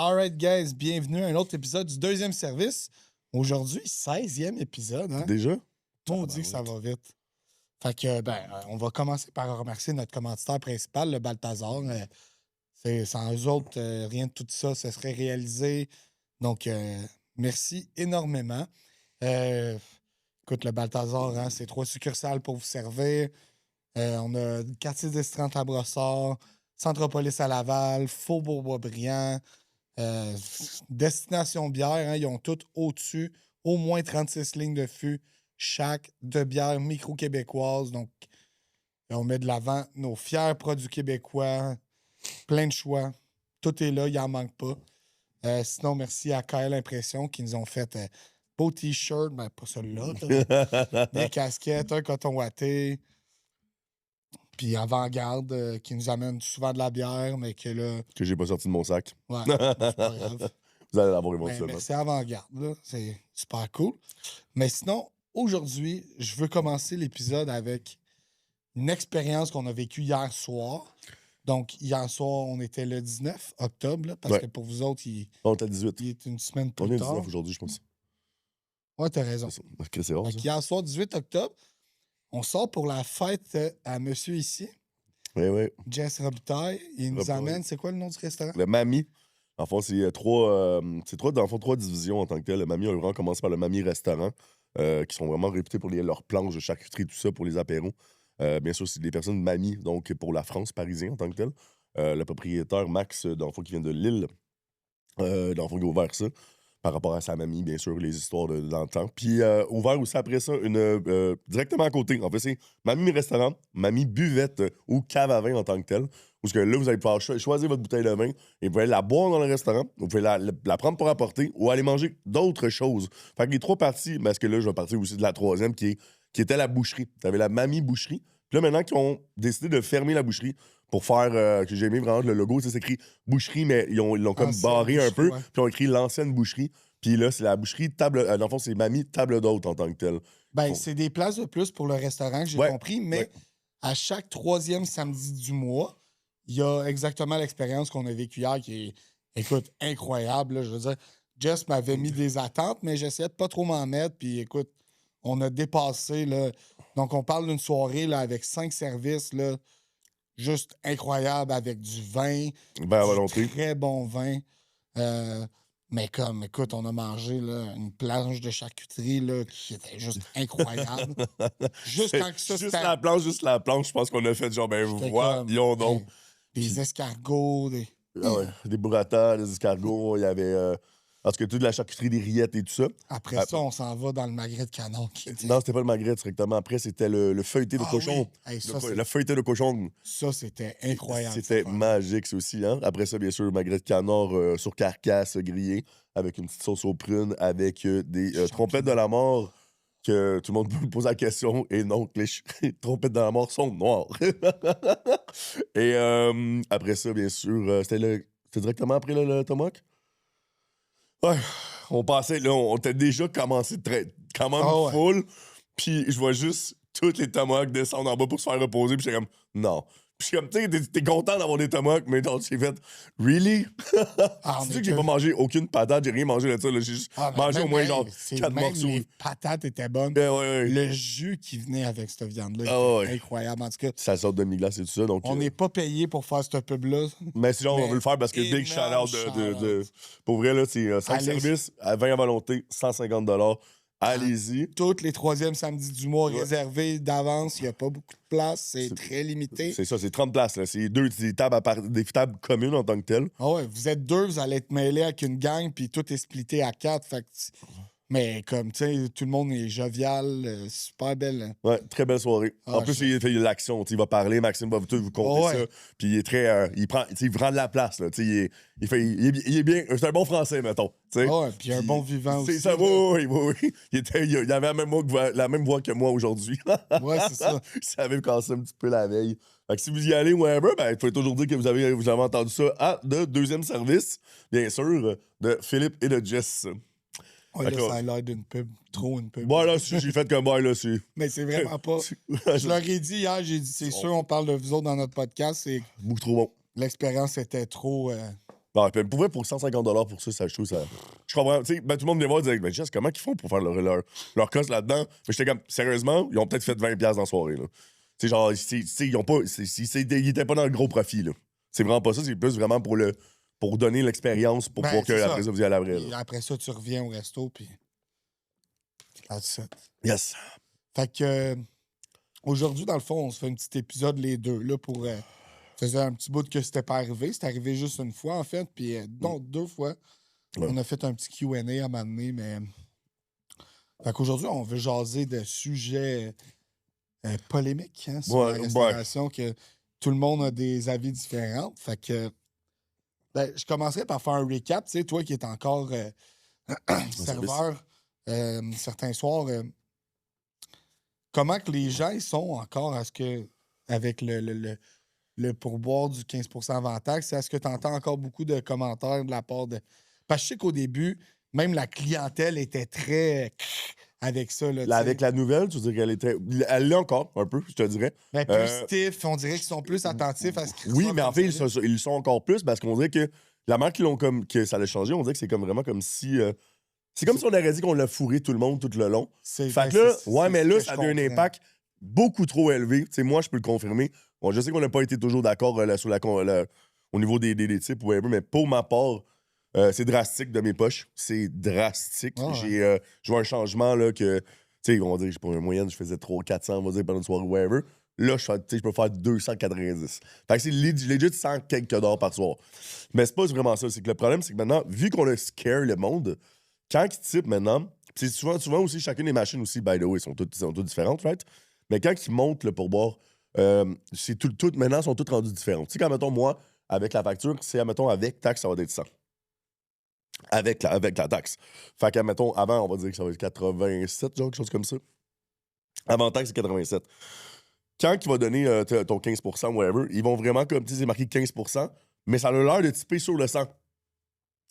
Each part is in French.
Alright, guys, bienvenue à un autre épisode du deuxième service. Aujourd'hui, 16e épisode. Hein? Déjà? On dit que ça va vite. Fait que, on va commencer par remercier notre commanditaire principal, le Balthazar. Sans eux autres, rien de tout ça se serait réalisé. Donc, merci énormément. Écoute, le Balthazar, hein, c'est 3 succursales pour vous servir. On a le quartier des 30 à Brossard, Centropolis à Laval, Faubourg-Boisbriand, Destination Bière. Hein, ils ont toutes au-dessus, au moins 36 lignes de fût chaque de bière micro-québécoise. Donc, on met de l'avant nos fiers produits québécois, plein de choix. Tout est là, il n'en manque pas. Sinon, merci à KL Impression qui nous ont fait beaux t-shirts, pas celui-là, des casquettes, un coton watté. Puis Avant-Garde, qui nous amène souvent de la bière, mais que là... Que j'ai pas sorti de mon sac. Ouais, c'est pas grave. Vous allez l'avoir éventuellement. Merci Avant-Garde, là. C'est super cool. Mais sinon, aujourd'hui, je veux commencer l'épisode avec une expérience qu'on a vécue hier soir. Donc, hier soir, on était le 19 octobre, là, parce que pour vous autres, On est à 18. il est une semaine plus on est tard. 19 aujourd'hui, je pense. Ouais, t'as raison. C'est rare, ça. Hier soir, 18 octobre, on sort pour la fête à monsieur ici. Oui. Jess Robitaille. Il nous Robitaille. amène, c'est quoi le nom du restaurant? Le Mamie. En fait, c'est trois divisions en tant que tel. Le Mamie, on a vraiment commencé par le Mamie Restaurant, qui sont vraiment réputés pour leurs planches de charcuterie, tout ça, pour les apéros. Bien sûr, c'est des personnes Mamie, donc pour la France, parisien en tant que tel. Le propriétaire, Max, qui vient de Lille, il a ouvert ça. Par rapport à sa mamie, bien sûr, les histoires d'antan. Puis ouvert aussi après ça, directement à côté. En fait, c'est Mamie Restaurant, Mamie Buvette ou cave à vin en tant que tel. Parce que là, vous allez pouvoir choisir votre bouteille de vin et vous pouvez la boire dans le restaurant, vous pouvez la prendre pour apporter ou aller manger d'autres choses. Fait que les 3 parties, parce que là, je vais partir aussi de la 3e qui était la boucherie. Tu avais la Mamie Boucherie. Puis là, maintenant qu'ils ont décidé de fermer la boucherie pour faire, que j'ai aimé vraiment le logo, c'est écrit boucherie, mais ils l'ont comme barré un peu, puis ils ont écrit l'ancienne boucherie. Puis là, c'est la boucherie table. Dans le fond, c'est Mamie table d'hôte en tant que telle. C'est des places de plus pour le restaurant, j'ai compris, mais à chaque 3e samedi du mois, il y a exactement l'expérience qu'on a vécue hier qui est, écoute, incroyable. Là, je veux dire, Jess m'avait mis des attentes, mais j'essayais de pas trop m'en mettre. Puis écoute, on a dépassé. Là. Donc, on parle d'une soirée là, avec 5 services, là, juste incroyable, avec du vin, du très bon vin. Mais comme, écoute, on a mangé là, une planche de charcuterie là, qui était juste incroyable. Juste la planche, je pense qu'on a fait genre, voyons donc. Des escargots, des burrata, des escargots, il y avait... En tout cas, toute la charcuterie, des rillettes et tout ça. Après ça, on s'en va dans le magret de canon. Non, c'était pas le magret directement. Après, c'était le feuilleté de cochon. Oui. Hey, le feuilleté de cochon. Ça, c'était incroyable. C'était magique, ça aussi. Hein? Après ça, bien sûr, le magret de canard sur carcasse grillé avec une petite sauce aux prunes, avec des trompettes de la mort. Que tout le monde peut poser la question. Et non, les trompettes de la mort sont noires. Et après ça, bien sûr, c'était directement après le tomahawk? Ouais, on passait, là, on était déjà commencé quand même full. Puis je vois juste toutes les tomahawks descendre en bas pour se faire reposer. Puis j'étais comme, non. Puis comme, tu sais, t'es content d'avoir des tomahawks, mais donc, j'ai fait, really? C'est sûr que j'ai pas mangé aucune patate, j'ai rien mangé de ça. J'ai juste mangé au moins genre 4 morceaux. Les patates étaient bonnes. Le jus qui venait avec cette viande-là était incroyable. En tout cas, ça sort de demi-glace et tout ça. Donc, on n'est pas payé pour faire cette pub-là. Mais si genre, on veut le faire parce que big shout-out de. Pour vrai, là, c'est 5 services à 20 à volonté, 150 $. Allez-y. Toutes les 3e samedis du mois réservés d'avance. Il n'y a pas beaucoup de place. C'est très limité. C'est ça, c'est 30 places. Là. C'est des tables communes en tant que telles. Ah ouais, vous êtes 2, vous allez être mêlés avec une gang, puis tout est splitté à 4. Fait que mais comme, tu sais, tout le monde est jovial, super belle. Hein? Ouais, très belle soirée. En plus, il fait l'action. Il va parler, Maxime va vous compter ça. Puis il est très... il prend de la place. Là, il est bien... C'est un bon français, mettons. Ouais, puis un bon vivant aussi. Ça, oui. Il avait la même voix que moi aujourd'hui. Ouais, c'est ça. Il savait me casser un petit peu la veille. Fait que si vous y allez, whatever, il faut toujours dire que vous avez entendu ça de deuxième service, bien sûr, de Philippe et de Jess. Ouais, là, ça a l'air d'une pub, trop une pub. Bon, là, j'ai fait comme là, c'est. Mais c'est vraiment pas. Je leur ai dit hier, j'ai dit, c'est sûr, on parle de vous autres dans notre podcast. C'est beaucoup trop bon. L'expérience était trop. Non, puis pour vrai, pour 150 pour ça, je trouve ça. Je comprends. Tu sais, ben, tout le monde vient voir et dire, ben, Jess, comment ils font pour faire leur cost là-dedans? Mais j'étais comme, sérieusement, ils ont peut-être fait 20$ dans la soirée, là. Tu sais, genre, ils ont pas. Ils étaient pas dans le gros profit, là. C'est vraiment pas ça, c'est plus vraiment pour donner l'expérience pour Ben, que c'est après ça. ça, vous y allez à la vraie, Puis là. après ça, tu reviens au resto, puis that's it. Yes. Fait que aujourd'hui, dans le fond, on se fait un petit épisode les deux, là, pour... faisait un petit bout que c'était pas arrivé. C'est arrivé juste une fois, en fait, puis donc 2 fois. Ouais. On a fait un petit Q&A à un moment donné, mais... Fait qu'aujourd'hui, on veut jaser de sujets polémiques, hein, sur la restauration, que tout le monde a des avis différents. Fait que... Ben, je commencerai par faire un recap. Tu sais, toi qui es encore serveur certains soirs, comment que les gens ils sont encore à ce que avec le pourboire du 15% avant taxe, est-ce que tu entends encore beaucoup de commentaires de la part de. Parce que je sais qu'au début, même la clientèle était très avec ça. Là, Avec la nouvelle, tu veux dire qu'elle était. Elle l'est encore, un peu, je te dirais. mais plus stiff, on dirait qu'ils sont plus attentifs à ce qu'ils Oui, reçoivent mais en comme fait, service. ils le sont encore plus parce qu'on dirait que la marque qu'ils l'ont comme. Que ça l'a changé, on dirait que c'est comme vraiment comme si. C'est comme si on aurait dit qu'on l'a fourré tout le monde tout le long. C'est- Fait ben, que là, c'est- ouais, c'est mais ce là, que ça je avait un comprends. impact beaucoup trop élevé. Tu sais, moi, je peux le confirmer. Bon, je sais qu'on n'a pas été toujours d'accord sur au niveau des types ou whatever, mais pour ma part, c'est drastique de mes poches. C'est drastique. Ah ouais. Je vois un changement là que. Tu sais, on va dire que pour une moyenne, je faisais 300-400, on va dire, pendant une soirée ou whatever. Là, je peux faire 290. Fait que c'est legit 100 quelques dollars par soir. Mais c'est pas vraiment ça. C'est que le problème, c'est que maintenant, vu qu'on a scare le monde, quand ils typent maintenant, c'est souvent aussi, chacune des machines aussi, by the way, sont toutes différentes, right? Mais quand ils montent le pourboire, c'est tout, maintenant, sont toutes rendues différentes. Tu sais, quand, mettons, moi, avec la facture, c'est, mettons, avec taxe, ça va être 100. Avec la taxe. Fait que, mettons, avant, on va dire que ça va être 87, genre, quelque chose comme ça. Avant taxe, c'est 87. Quand il va donner ton 15%, whatever, ils vont vraiment, comme tu sais, c'est marqué 15%, mais ça a l'air de typer sur le 100.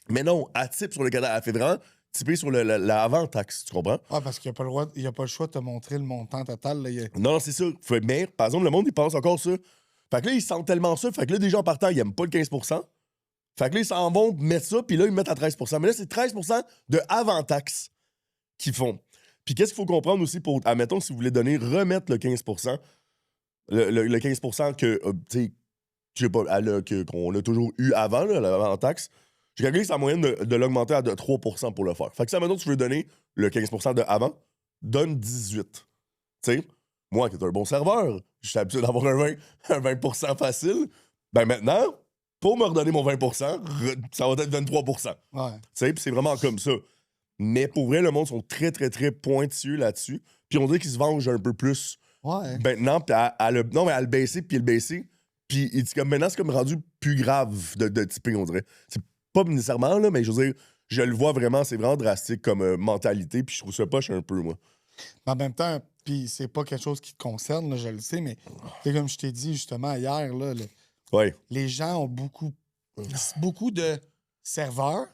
Mais non, elle type sur le cadavre. Elle fait vraiment typer sur l'avant-taxe, tu comprends? Ah, parce qu'il n'y a pas le choix de te montrer le montant total. Là, Non, c'est ça. Mais, par exemple, le monde, il pense encore ça. Fait que là, ils sentent tellement ça. Fait que là, déjà en partant, ils aiment pas le 15%. Fait que là, ils s'en vont mettre ça, puis là, ils mettent à 13%. Mais là, c'est 13% de avant-taxe qu'ils font. Puis qu'est-ce qu'il faut comprendre aussi pour, admettons, si vous voulez remettre le 15%, le 15% que, tu sais, je sais pas, qu'on a toujours eu avant, là, l'avant-taxe, j'ai calculé que c'est en moyenne de l'augmenter à 3% pour le faire. Fait que si, admettons, tu veux donner le 15% de avant, donne 18. Tu sais, moi qui est un bon serveur, je suis habitué d'avoir un 20% facile. Ben maintenant, pour me redonner mon 20%, ça va être 23%. Ouais. Tu sais, puis c'est vraiment comme ça. Mais pour vrai, le monde sont très, très, très pointueux là-dessus. Puis on dirait qu'ils se vengent un peu plus Ouais. maintenant, puis à le baisser, puis le baisser. Puis il dit comme maintenant, c'est comme rendu plus grave de typer, on dirait. C'est pas nécessairement, là, mais je veux dire, je le vois vraiment, c'est vraiment drastique comme mentalité, puis je trouve ça poche un peu, moi. Mais en même temps, puis c'est pas quelque chose qui te concerne, là, je le sais, mais c'est comme je t'ai dit justement hier, là, Ouais. les gens ont beaucoup de serveurs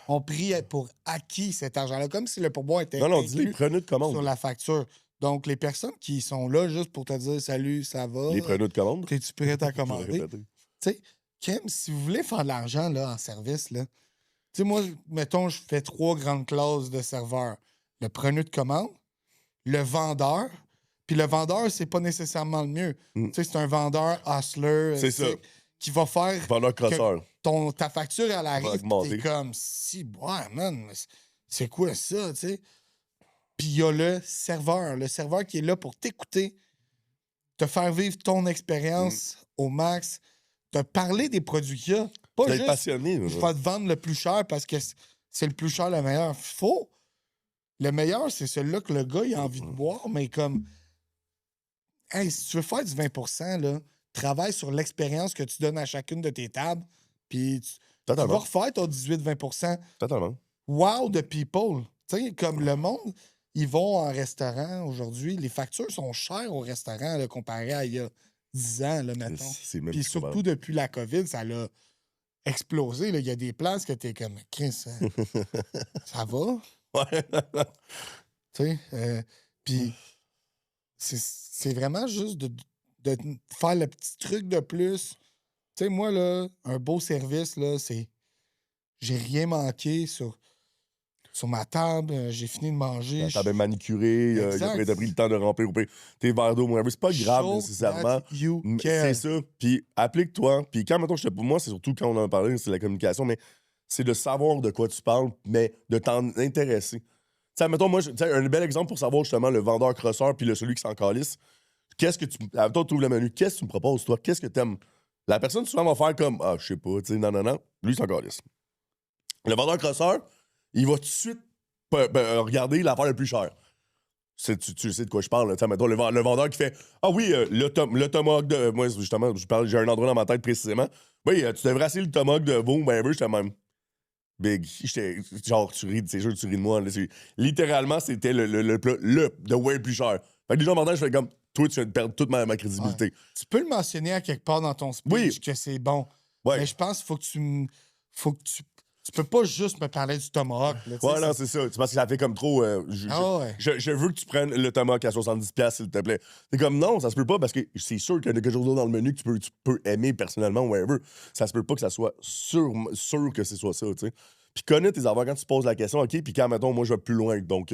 ont pris pour acquis cet argent-là, comme si le pourboire était Non, dis-les, inclus prenez de commande. sur la facture. Donc, les personnes qui sont là juste pour te dire « Salut, ça va? Les prenez de commande. Es-tu prêt à Je vais commander? » répéter. Tu sais, Kim, si vous voulez faire de l'argent là, en service, là, tu sais, moi, mettons, je fais 3 grandes classes de serveurs. Le preneur de commande, le vendeur, puis le vendeur, c'est pas nécessairement le mieux. Mm. Tu sais, c'est un vendeur hustler C'est ça. qui va faire Vendeur crosseur. ta facture, elle arrive, augmenter. t'es comme, si, ouais, man, mais c'est quoi ça, tu sais? Puis il y a le serveur qui est là pour t'écouter, te faire vivre ton expérience au max, te parler des produits qu'il y a. Pas T'es juste, passionné. je vais te vendre le plus cher parce que c'est le plus cher, le meilleur. Faux. Le meilleur, c'est celui-là que le gars il a envie de boire, mais comme, hey, si tu veux faire du 20%, là, travaille sur l'expérience que tu donnes à chacune de tes tables, puis tu vas Totalement. refaire ton 18-20%. Totalement. Wow, the people. Tu sais, comme le monde, ils vont en restaurant aujourd'hui. Les factures sont chères au restaurant là, comparé à il y a 10 ans, là, mettons. C'est même Puis plus surtout probable. depuis la COVID, ça l'a explosé. là. Il y a des places que t'es comme, Chris, ça va? Ouais. Tu sais, puis c'est vraiment juste de faire le petit truc de plus. Tu sais, moi, là, un beau service, là, c'est j'ai rien manqué sur ma table. J'ai fini de manger. La table est manicurée, Exact. t'as pris le temps de remplir tes verres d'eau, c'est pas grave Show nécessairement. that you C'est care. ça. Puis applique-toi. Puis quand, mettons, pour moi, c'est surtout quand on en a parlé, c'est la communication, mais c'est de savoir de quoi tu parles, mais de t'en intéresser. Tu sais, mettons, moi, un bel exemple pour savoir justement le vendeur-crosseur puis celui qui s'en calisse. Qu'est-ce que tu. Mettons, tu ouvres le menu. Qu'est-ce que tu me proposes, toi? Qu'est-ce que t'aimes? La personne, souvent, va faire comme ah, je sais pas, tu sais, non. Lui, il s'en calisse. Le vendeur-crosseur, il va tout de suite regarder l'affaire la plus chère. Tu sais de quoi je parle. Là. Mettons, le vendeur qui fait ah oui, le tomahawk de. Moi, justement, j'ai un endroit dans ma tête précisément. Oui, tu devrais essayer le tomahawk de veau. Ben, j'étais même. Big. Genre, tu ris, c'est sûr que tu ris de moi. Là, littéralement, c'était le plat, de way plus cher. Fait que les gens m'entendent, je fais comme, toi, tu viens de perdre toute ma crédibilité. Ouais. Tu peux le mentionner à quelque part dans ton speech que c'est bon. Ouais. Mais je pense qu'il faut que tu peux pas juste me parler du tomahawk. Là, ouais, non, c'est ça. C'est parce que ça fait comme trop. Je veux que tu prennes le tomahawk à 70$, s'il te plaît. C'est comme non, ça se peut pas parce que c'est sûr qu'il y a quelque chose d'autre dans le menu que tu peux aimer personnellement, whatever. Ça se peut pas que ça soit sûr que ce soit ça, tu sais. Puis connais tes affaires quand tu te poses la question, OK, puis quand, mettons, moi, je vais plus loin. Donc,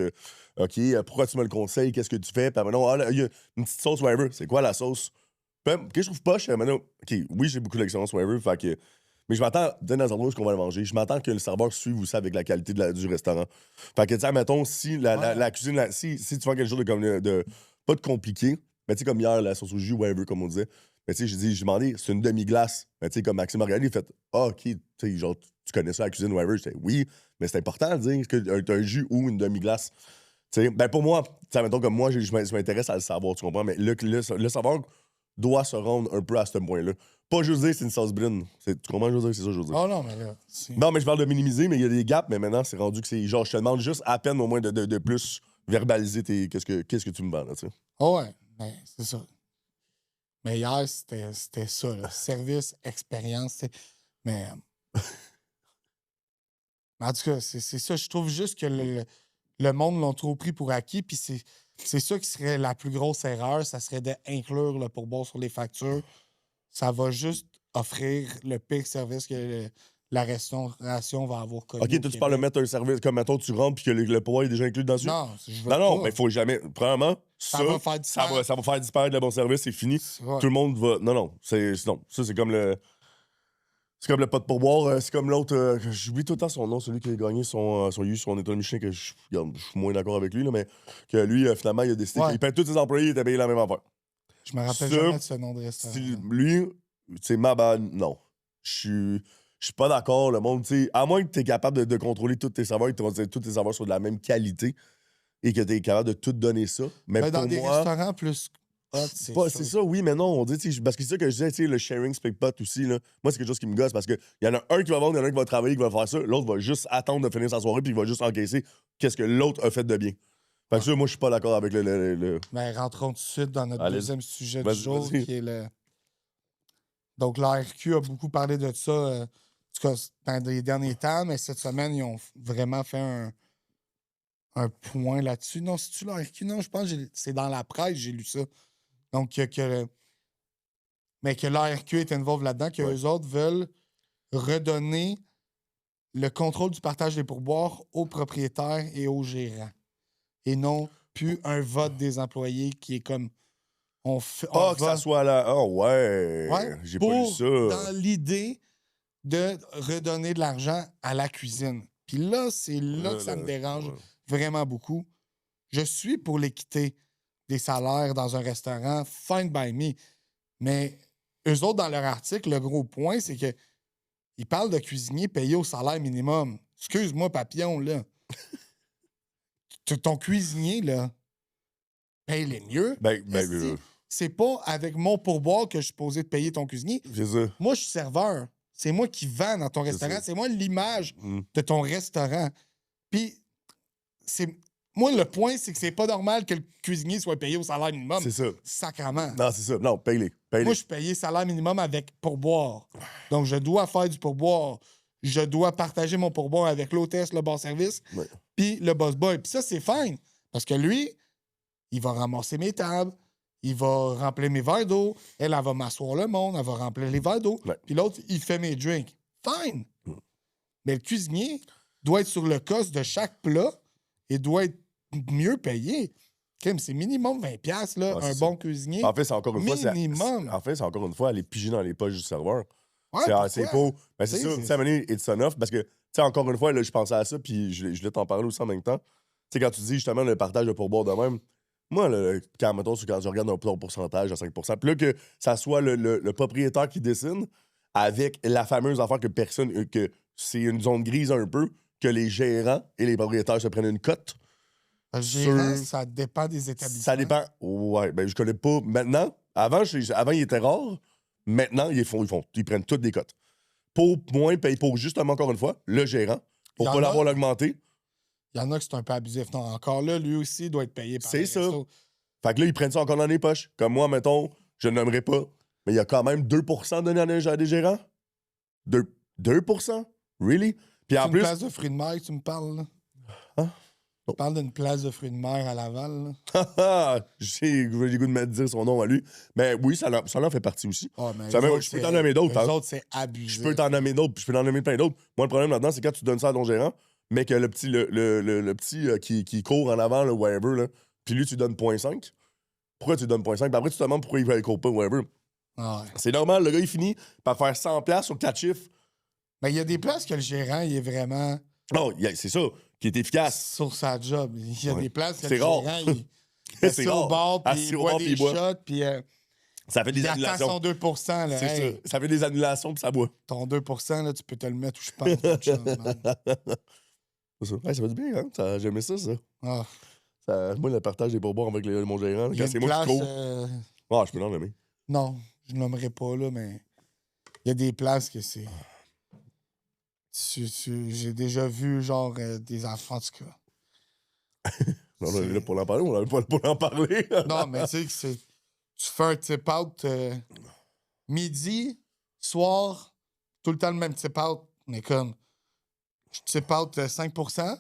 OK, pourquoi tu me le conseilles? Qu'est-ce que tu fais? Puis maintenant, il y a une petite sauce, whatever. C'est quoi la sauce? Puis, qu'est-ce que je trouve poche? Maintenant, OK, oui, j'ai beaucoup d'expérience, whatever. Fait que. Mais je m'attends, dans un endroit où on va le manger, je m'attends que le serveur suive aussi avec la qualité du restaurant. Fait que, tu sais, mettons, si la cuisine, si tu fais quelque chose de pas de compliqué, mais tu sais, comme hier, la sauce au jus, whatever, comme on disait, mais tu sais, j'ai demandé, c'est une demi-glace. Mais tu sais, comme Maxime a regardé, il a fait, ah, OK, tu sais, genre, tu connais ça, la cuisine, whatever. Je disais, oui, mais c'est important de dire que t'as un jus ou une demi-glace. Tu sais, ben pour moi, tu sais, mettons, comme moi, je m'intéresse à le savoir, tu comprends, mais le savoir doit se rendre un peu à ce point-là. Pas juste dire c'est une sauce brune. Tu comprends, je veux dire? C'est ça, je veux dire. Oh non, mais là. Non, mais je parle de minimiser, mais il y a des gaps, mais maintenant, c'est rendu que c'est genre, je te demande juste à peine au moins de plus verbaliser qu'est-ce que tu me vends, là, tu sais. Oh ouais, ben, c'est ça. Mais hier, c'était ça, là. Service, expérience, mais. En tout cas, c'est ça. Je trouve juste que le monde l'ont trop pris pour acquis, puis c'est ça qui serait la plus grosse erreur, ça serait d'inclure le pourboire sur les factures. Ça va juste offrir le pire service que la restauration va avoir connu. OK, toi, tu parles de mettre un service comme, mettons, tu rentres puis que le pourboire est déjà inclus dessus? Non, je veux non, pas. mais il faut jamais. Premièrement, ça va faire disparaître le bon service, c'est fini. Ouais. Tout le monde va. Non, non. Ça, c'est comme le. C'est comme le pot de pourboire. C'est comme l'autre. J'oublie tout le temps son nom, celui qui a gagné son étoile Michelin, que je suis moins d'accord avec lui, là, mais que lui, finalement, il a décidé qu'il paye tous ses employés, il était payé la même affaire. Je me rappelle jamais de ce nom de restaurant. Lui, c'est ma bad, non. Je suis pas d'accord, le monde, tu sais. À moins que tu es capable de contrôler tous tes saveurs et que tous tes saveurs soient de la même qualité et que tu es capable de tout donner ça. Mais dans pour des moi, restaurants plus hot, c'est ça, oui, mais non. On dit, parce que c'est ça que je disais, tu sais, le sharing speak pot aussi, là. Moi, c'est quelque chose qui me gosse parce qu'il y en a un qui va vendre, il y en a un qui va travailler, qui va faire ça. L'autre va juste attendre de finir sa soirée puis il va juste encaisser qu'est-ce que l'autre a fait de bien. Fait que ça, moi, je suis pas d'accord avec le. Mais rentrons tout de suite dans notre deuxième sujet du jour, vas-y. qui est le. Donc, l'ARQ a beaucoup parlé de ça, en tout cas, dans les derniers temps, mais cette semaine, ils ont vraiment fait un point là-dessus. Non, c'est-tu l'ARQ? Non, je pense que c'est dans la presse, j'ai lu ça. Donc, mais que l'ARQ est involved là-dedans, qu'eux autres veulent redonner le contrôle du partage des pourboires aux propriétaires et aux gérants. Et non plus un vote des employés qui est comme que ça soit là. Oh ouais. J'ai pas lu ça. Dans l'idée de redonner de l'argent à la cuisine. Puis là, c'est là que ça me dérange vraiment beaucoup. Je suis pour l'équité des salaires dans un restaurant, fine by me. Mais eux autres, dans leur article, le gros point, c'est que ils parlent de cuisiniers payés au salaire minimum. Excuse-moi, papillon, là. Ton cuisinier, là, paye les mieux. C'est pas avec mon pourboire que je suis supposé te payer ton cuisinier. C'est ça. Moi, je suis serveur. C'est moi qui vends dans ton restaurant. C'est moi l'image de ton restaurant. Puis, moi, le point, c'est que c'est pas normal que le cuisinier soit payé au salaire minimum. C'est ça. Sacrement. Non, c'est ça. Non, paye-les. Moi, je suis payé salaire minimum avec pourboire. Donc, je dois faire du pourboire. Je dois partager mon pourboire avec l'hôtesse, le bar service, puis le boss boy. Puis ça, c'est fine. Parce que lui, il va ramasser mes tables, il va remplir mes verres d'eau, elle va m'asseoir le monde, elle va remplir les verres d'eau, puis l'autre, il fait mes drinks. Fine! Mais le cuisinier doit être sur le cost de chaque plat et doit être mieux payé. C'est minimum 20$, là, un bon cuisinier. En fait, c'est encore une fois... Minimum. En fait, c'est encore une fois aller piger dans les poches du serveur. Ouais, c'est pas... Ben, c'est ça, tu sais, à un moment donné, it's enough, parce que, tu sais, encore une fois, là, je pensais à ça, puis je voulais t'en parler aussi en même temps. Tu sais, quand tu dis, justement, le partage de pourboire de même, moi, là, quand, mettons, quand je regarde un pourcentage à 5%, puis là, que ça soit le propriétaire qui dessine avec la fameuse affaire que que c'est une zone grise un peu, que les gérants et les propriétaires se prennent une cote. Gérant, ça dépend des établissements. Ça dépend. Ouais, ben je connais pas. Maintenant, avant il était rare. Maintenant, ils prennent toutes des cotes. Pour moins payer pour justement, encore une fois, le gérant, pour pas l'avoir augmenté. Il y en a que c'est un peu abusif. Non, encore là, lui aussi doit être payé par C'est ça. Fait que là, ils prennent ça encore dans les poches. Comme moi, mettons, je ne nommerai pas, mais il y a quand même 2% donnés à des gérants. 2%? Really? Puis en plus. Une place de fruits de mer, tu me parles, là? Hein? Tu parles d'une place de fruits de mer à Laval, là? J'ai le goût de me dire son nom à lui. Mais oui, ça en fait partie aussi. Oh, mais je peux t'en nommer d'autres. Les autres, c'est abusé. Je peux t'en nommer d'autres, puis je peux t'en nommer plein d'autres. Moi, le problème là-dedans, c'est quand tu donnes ça à ton gérant, mais que le petit qui court en avant, le whatever, là, puis lui, tu donnes 0.5. Pourquoi tu donnes 0.5? Puis après, tu te demandes pourquoi il court pas, whatever. Ah ouais. C'est normal, le gars, il finit par faire 100$ sur 4 chiffres. Mais il y a des places que le gérant, il est vraiment... Non, c'est ça, qui est efficace. Sur sa job. Il y a des places que le rare. gérant, il est au bord, puis il boit des shots, puis... ça fait des annulations. Il attend son 2%. Là, c'est ça. Ça fait des annulations, puis ça boit. Ton 2%, là, tu peux te le mettre où je pense. Mon chum, c'est ça. Hey, ça va du bien, hein? J'aimais ça. Ah. Moi, le partage des pourboires avec mon gérant, quand c'est moi qui cours. Je peux l'en nommer. Non, je ne nommerai pas, là, mais il y a des places que c'est... J'ai déjà vu, genre, des enfants, en tout cas. Non, on est là pour en parler, on est pas là pour en parler. Non, mais tu sais que tu fais un tip-out midi, soir, tout le temps le même tip-out, mais comme, je tip-out 5%,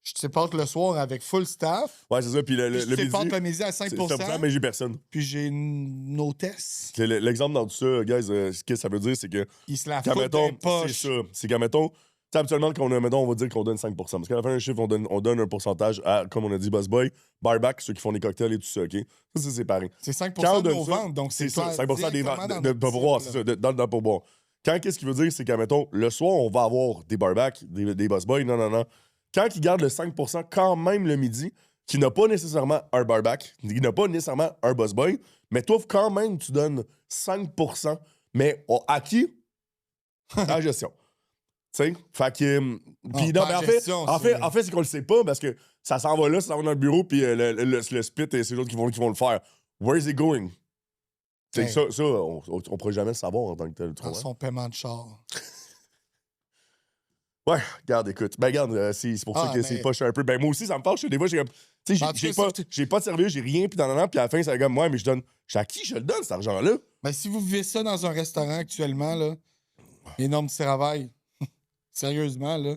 je tip-out le soir avec full staff. Ouais, c'est ça, puis le midi... Je tip-out le midi à 5%. C'est 5%, mais j'ai personne. Puis j'ai une hôtesse. L'exemple dans tout ça, guys, ce que ça veut dire, c'est que... Il se la fout des poches. C'est ça. C'est qu'à mettons... Habituellement, quand on va dire qu'on donne 5%. Parce qu'à la fin d'un chiffre, on donne un pourcentage à, comme on a dit, Boss Boy, Barback, ceux qui font les cocktails et tout ça, OK? Ça, c'est pareil. C'est 5% de nos ventes, donc c'est ça. 5% des ventes de pourboire, c'est ça, dans le pourboire. Qu'est-ce qu'il veut dire, c'est qu'à mettons, le soir, on va avoir des Barback, des Boss Boy, non. Quand il garde le 5% quand même le midi, qui n'a pas nécessairement un Barback, qui n'a pas nécessairement un Boss Boy, mais toi, quand même, tu donnes 5%, mais à qui? À la gestion. Tu sais, fait que. Puis non, mais en fait, c'est qu'on le sait pas parce que ça s'en va là, ça s'en va dans le bureau, puis le split, c'est les autres qui vont le faire. Where is it going? Hey. Ça, on pourrait jamais le savoir en tant que tel. Dans son paiement de char. Ouais, regarde, écoute. Ben, regarde, c'est pour ça que c'est poche un peu. Ben, moi aussi, ça me fâche. Des fois, j'ai comme. Tu sais, j'ai pas de sérieux, j'ai rien, puis dans l'an, puis à la fin, c'est comme, ouais, mais je donne. À qui je le donne, cet argent-là? Ben, si vous vivez ça dans un restaurant actuellement, là, énorme travail. Sérieusement, là,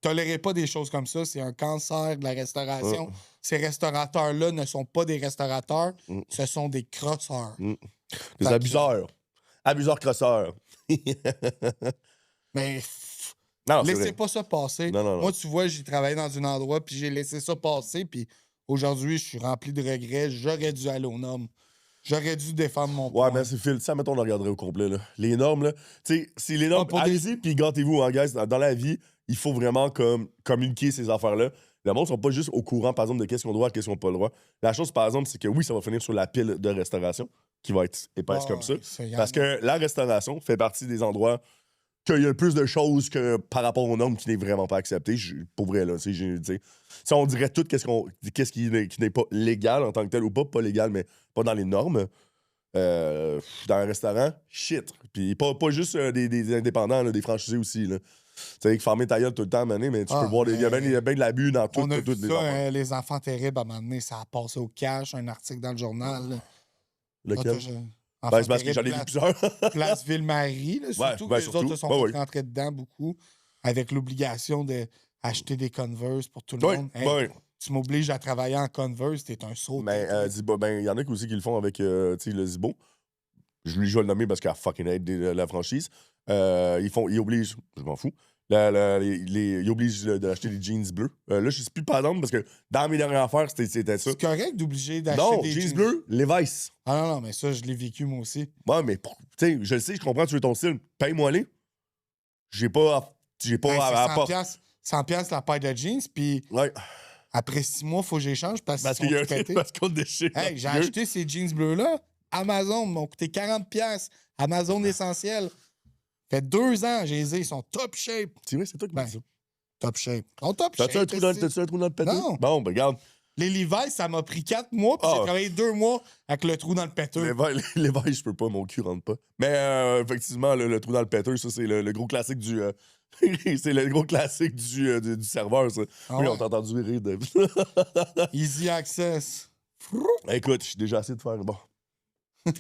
tolérez pas des choses comme ça. C'est un cancer de la restauration. Ces restaurateurs-là ne sont pas des restaurateurs, ce sont des crosseurs. Des abuseurs. Abuseurs crosseurs. Mais non, laissez pas ça passer. Non. Moi, tu vois, j'ai travaillé dans un endroit, puis j'ai laissé ça passer, puis aujourd'hui, je suis rempli de regrets. J'aurais dû aller aux normes. J'aurais dû défendre mon point. Ouais, mais c'est Phil. Ça, mettons, on le regarderait au complet. Là. Les normes, là. Tu sais, si les normes. Allez-y, puis gâtez-vous, hein, guys. Dans la vie, il faut vraiment communiquer ces affaires-là. Le monde ne sont pas juste au courant, par exemple, de qu'est-ce qu'on doit, qu'est-ce qu'on n'a pas le droit. La chose, par exemple, c'est que oui, ça va finir sur la pile de restauration, qui va être épaisse comme ça. Parce que la restauration fait partie des endroits qu'il y a plus de choses que par rapport aux normes qui n'est vraiment pas accepté. Pour vrai, là, si on dirait tout qu'est-ce qui n'est pas légal en tant que tel, ou pas légal, mais pas dans les normes. Dans un restaurant, shit. Puis pas juste des indépendants, là, des franchisés aussi. Là. Tu sais, farmer ta gueule tout le temps, mané, mais tu peux voir, il y a bien de l'abus dans tout. On a vu ça, les enfants terribles, à un moment donné, ça a passé au cash, un article dans le journal. Là. Lequel? C'est parce que j'en ai vu plusieurs. Place Ville-Marie, surtout que les autres se sont rentrés dedans beaucoup, avec l'obligation d'acheter des Converse pour tout le monde. Hey, tu m'obliges à travailler en Converse, t'es un saut. Mais il y en a aussi qui le font avec le Zibo. Je vais le nommer parce qu'il a fucking aide la franchise. Ils obligent, je m'en fous, Ils obligent d'acheter des jeans bleus. Là, je suis plus pas d'homme parce que dans mes dernières affaires, c'était ça. C'est correct d'obliger d'acheter Non, des jeans bleus, Levi's. Ah non, mais ça, je l'ai vécu moi aussi. Ouais, mais tu sais, je le sais, je comprends, tu veux ton style. Paye-moi les. J'ai pas C'est 100 piastres la paire de jeans, puis Ouais. après 6 mois, il faut que j'échange parce Qu'il y a pétés. parce qu'on déchire. Hey, j'ai acheté ces jeans bleus-là. Amazon m'ont coûté 40 piastres. Amazon Essentiel. Fait 2 ans, j'ai les ai, ils sont top shape. C'est vrai, c'est toi qui m'as dit ça. Top shape. Ils sont top shape. T'as-tu un trou dans le péteux? Non. Bon, ben regarde. Les Levi's, ça m'a pris 4 mois, puis j'ai travaillé 2 mois avec le trou dans le péteux. Les Levi's, je peux pas, mon cul rentre pas. Mais effectivement, le trou dans le péteux, ça, c'est le gros classique du... c'est le gros classique du serveur, ça. Ah oui, ouais. on t'a entendu rire de... Easy access. Écoute, je suis déjà assez de faire... Bon. Fait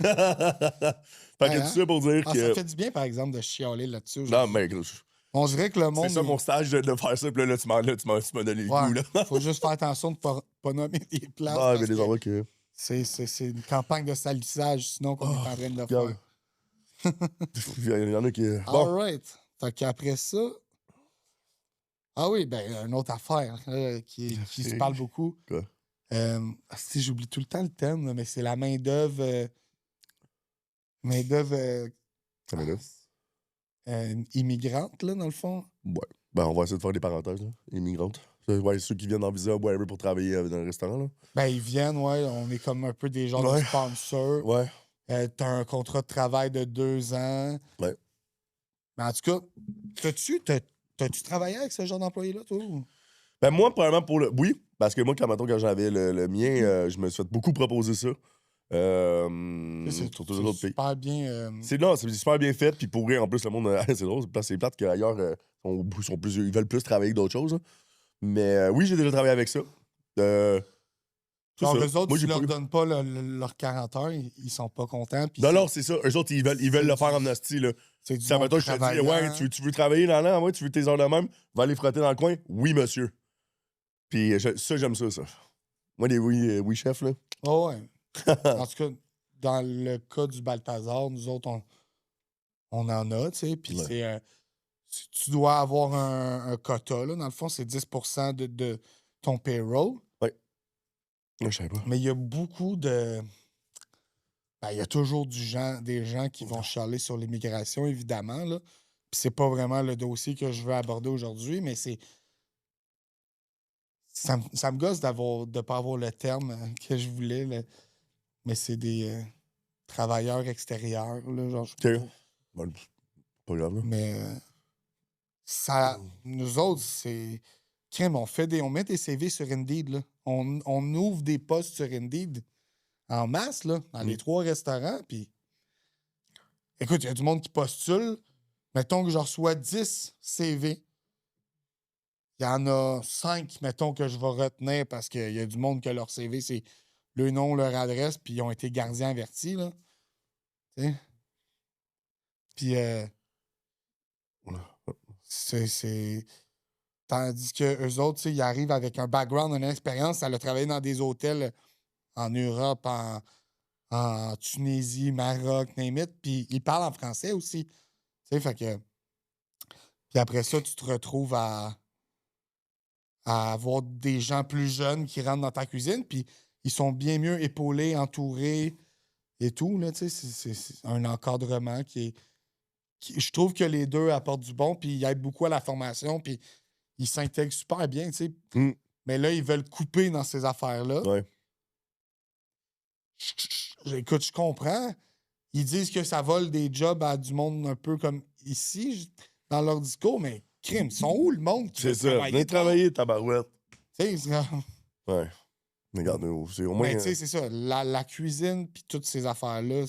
que tout ça pour dire que... Ça fait du bien, par exemple, de chialer là-dessus. Non, mais gros, on dirait que le monde... c'est ça mon stage de faire ça, puis là, tu m'as donné le goût, là. Faut juste faire attention de pas nommer des places. Ah, mais des endroits que... C'est une campagne de salissage, sinon qu'on est en train de le faire. Il y en a qui... Bon. All right. Fait qu'après ça... Ah oui, ben, une autre affaire qui se parle beaucoup. Quoi? Si j'oublie tout le temps le thème, là, mais c'est la main-d'œuvre... main-d'œuvre... immigrante, là, dans le fond. Ouais. Ben, on va essayer de faire des parenthèses, là. Immigrantes. Ouais, ceux qui viennent en visa, whatever, pour travailler dans un restaurant, là. Ben, ils viennent, ouais. On est comme un peu des genres de sponsors. Ouais. T'as un contrat de travail de 2 ans. Ouais. Mais en tout cas, t'as-tu travaillé avec ce genre d'employé-là, toi? Ou? Ben, moi, probablement pour le. Oui, parce que moi, quand j'avais le mien, je me suis fait beaucoup proposer ça. C'est sur tous les autres pays. super bien. C'est super bien fait, puis pour vrai, en plus, le monde, c'est drôle, c'est plate qu'ailleurs, ils veulent plus travailler que d'autres choses. Hein. Mais oui, j'ai déjà travaillé avec ça. Alors, eux autres, si tu leur donnes pas leurs 40 heures, ils sont pas contents. Non, c'est ça. Eux autres, ils veulent le faire en hostie, là. C'est du ça monde je te dis, ouais, tu veux travailler dans l'an, ouais, tu veux tes heures de même, va aller frotter dans le coin. Oui, monsieur. Puis ça, j'aime ça. Moi, les oui, chef, là. Oh, ouais. En tout cas, dans le cas du Balthazar, nous autres, on en a, tu sais. Puis tu dois avoir un quota, là. Dans le fond, c'est 10% de ton payroll. Oui. Je savais pas. Mais il y a beaucoup de... Ben, il y a toujours des gens qui vont chialer sur l'immigration, évidemment, là. Puis c'est pas vraiment le dossier que je veux aborder aujourd'hui, mais c'est... Ça me gosse de pas avoir le terme que je voulais, là. Mais c'est des travailleurs extérieurs, là, genre... Bon, pas grave, là. Mais nous autres, c'est... Crème, on met des CV sur Indeed, là. On ouvre des postes sur Indeed en masse, là, dans les 3 restaurants, puis... Écoute, il y a du monde qui postule. Mettons que je reçois 10 CV. Il y en a 5, mettons, que je vais retenir parce qu'il y a du monde que leur CV, c'est le nom, leur adresse, puis ils ont été gardiens avertis, là. Tu sais? Puis, c'est... Tandis qu'eux autres, tu sais, ils arrivent avec un background, une expérience. Ça a travaillé dans des hôtels en Europe, en Tunisie, Maroc, name it. Puis ils parlent en français aussi. Tu sais, fait que... Puis après ça, tu te retrouves à avoir des gens plus jeunes qui rentrent dans ta cuisine, puis ils sont bien mieux épaulés, entourés et tout, là, tu sais. C'est un encadrement je trouve que les deux apportent du bon, puis ils aident beaucoup à la formation, puis ils s'intègrent super bien, tu sais. Mais là, ils veulent couper dans ces affaires-là. Ouais. Écoute, je comprends. Ils disent que ça vole des jobs à du monde un peu comme ici, dans leur discours, mais crime, ils sont où le monde qui C'est ça. Venez travailler, tabarouette. Tu sais, ouais. Regarde, c'est au moins... Mais tu sais, c'est ça. La cuisine puis toutes ces affaires-là,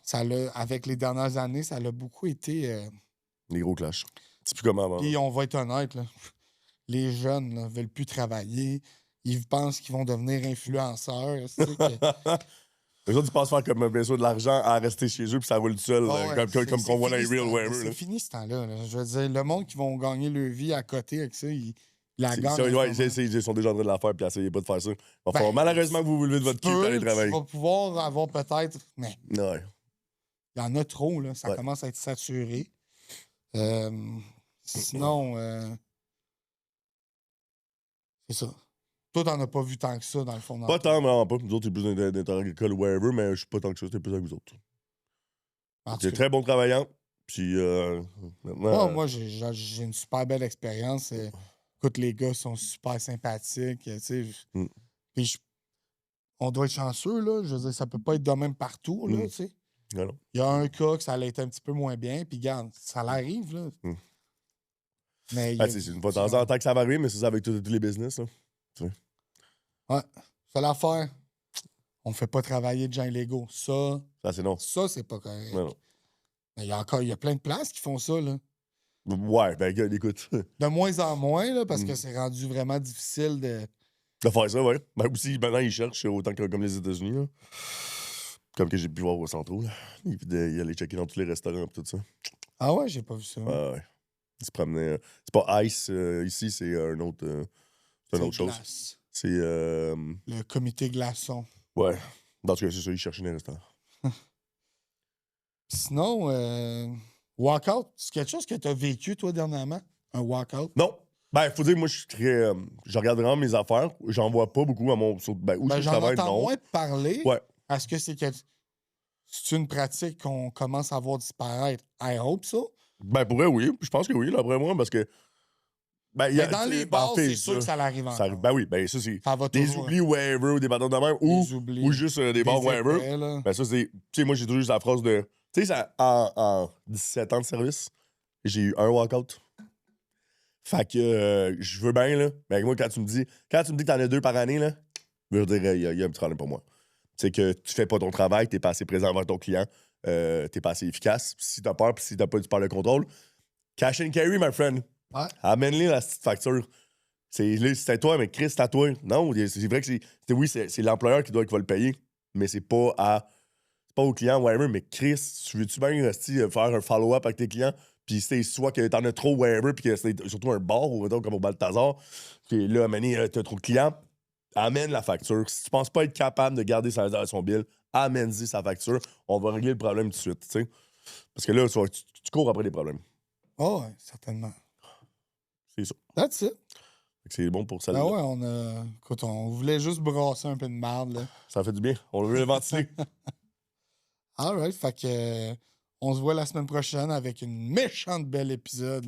ça avec les dernières années, ça a beaucoup été... Les gros clashs. C'est plus comme avant. Puis on va être honnête, là. Les jeunes ne veulent plus travailler. Ils pensent qu'ils vont devenir influenceurs. Les autres, ils pensent faire comme bien sûr de l'argent à rester chez eux, puis ça roule tout seul, comme qu'on voit dans les real whatever. C'est fini ce temps-là. Là. Je veux dire, le monde qui vont gagner leur vie à côté avec ça, ils la gagnent. Ils sont déjà en train de la faire, puis essayez pas de faire ça. Malheureusement que vous vous levez de votre cul et allez travailler. Tu vas pouvoir avoir peut-être, mais ouais. Il y en a trop, là. Ça commence à être saturé. Sinon, c'est ça. Toi, t'en as pas vu tant que ça, dans le fond. Pas tant, vraiment pas. Nous autres, c'est plus d'intérêt agricole ou whatever, mais je suis pas tant que ça. C'était plus avec vous autres. C'est très bon travaillant. Puis, maintenant. Moi, j'ai une super belle expérience. Écoute, les gars sont super sympathiques. Tu sais. Puis, on doit être chanceux, là. Je veux dire, ça peut pas être de même partout, là, tu sais. Il y a un cas que ça allait être un petit peu moins bien, puis regarde, ça l'arrive, là. Mais c'est une fois de temps en temps que ça va arriver, mais c'est ça avec tous les business, là. Ouais, c'est l'affaire. On fait pas travailler de gens illégaux. Ça, c'est non. Ça, c'est pas correct. Non. Mais il y a plein de places qui font ça, là. Ouais, ben, gars, écoute. De moins en moins, là, parce que c'est rendu vraiment difficile de faire ça, ouais. Ben, aussi, maintenant, ils cherchent autant que comme les États-Unis, là. Comme que j'ai pu voir au centre, là. Il allait checker dans tous les restaurants et tout ça. Ah ouais, j'ai pas vu ça. Ouais. Il se promenait. C'est pas Ice ici, c'est un autre. C'est une autre chose. C'est. Le comité glaçon. Ouais. Dans tout cas, c'est ça, ils cherchaient des restaurants. Sinon, walkout, c'est quelque chose que tu as vécu, toi, dernièrement? Un walkout? Non. Ben, faut dire, moi, je suis très. Je regarde vraiment mes affaires. J'en vois pas beaucoup à mon. Où je travaille, j'en entends non. moins parler. Ouais. Est-ce que c'est une pratique qu'on commence à voir disparaître? I hope so. Ben, pour vrai, oui. Je pense que oui, là, après moi, parce que. Ben, dans les bars, c'est sûr que ça l'arrive encore. Ben oui, ben ça, c'est ça va des toujours, oublis whatever ou des bâtons de même ou juste des bars whatever. Ben ça, c'est... Tu sais, moi, j'ai toujours juste la phrase de... Tu sais, en 17 ans de service, j'ai eu un walkout. Fait que je veux bien, là. Mais moi, quand tu me dis que t'en as 2 par année, là, je veux dire, il y a un petit problème pour moi. C'est que tu fais pas ton travail, t'es pas assez présent envers ton client, t'es pas assez efficace. Pis si t'as peur, pis si t'as pas du par le contrôle, cash and carry, my friend. Ouais. Amène-les la petite facture. C'est toi, mais Chris, c'est à toi. Non, c'est vrai que c'est l'employeur qui va le payer, mais c'est pas au client, whatever. Mais Chris, tu veux-tu bien faire un follow-up avec tes clients? Puis c'est soit que t'en as trop, whatever, puis que c'est surtout un bar, ou comme au Balthazar, puis là, t'as trop de clients, amène la facture. Si tu penses pas être capable de garder sa son bill, amène-y sa facture. On va régler le problème tout de suite, tu sais. Parce que là, tu cours après des problèmes. Oh, ouais, certainement. C'est ça. That's it. C'est bon pour ça. Ah ouais, écoute, on voulait juste brasser un peu de marde, là. Ça fait du bien. On veut le ventiler. All right, fait que on se voit la semaine prochaine avec une méchante belle épisode.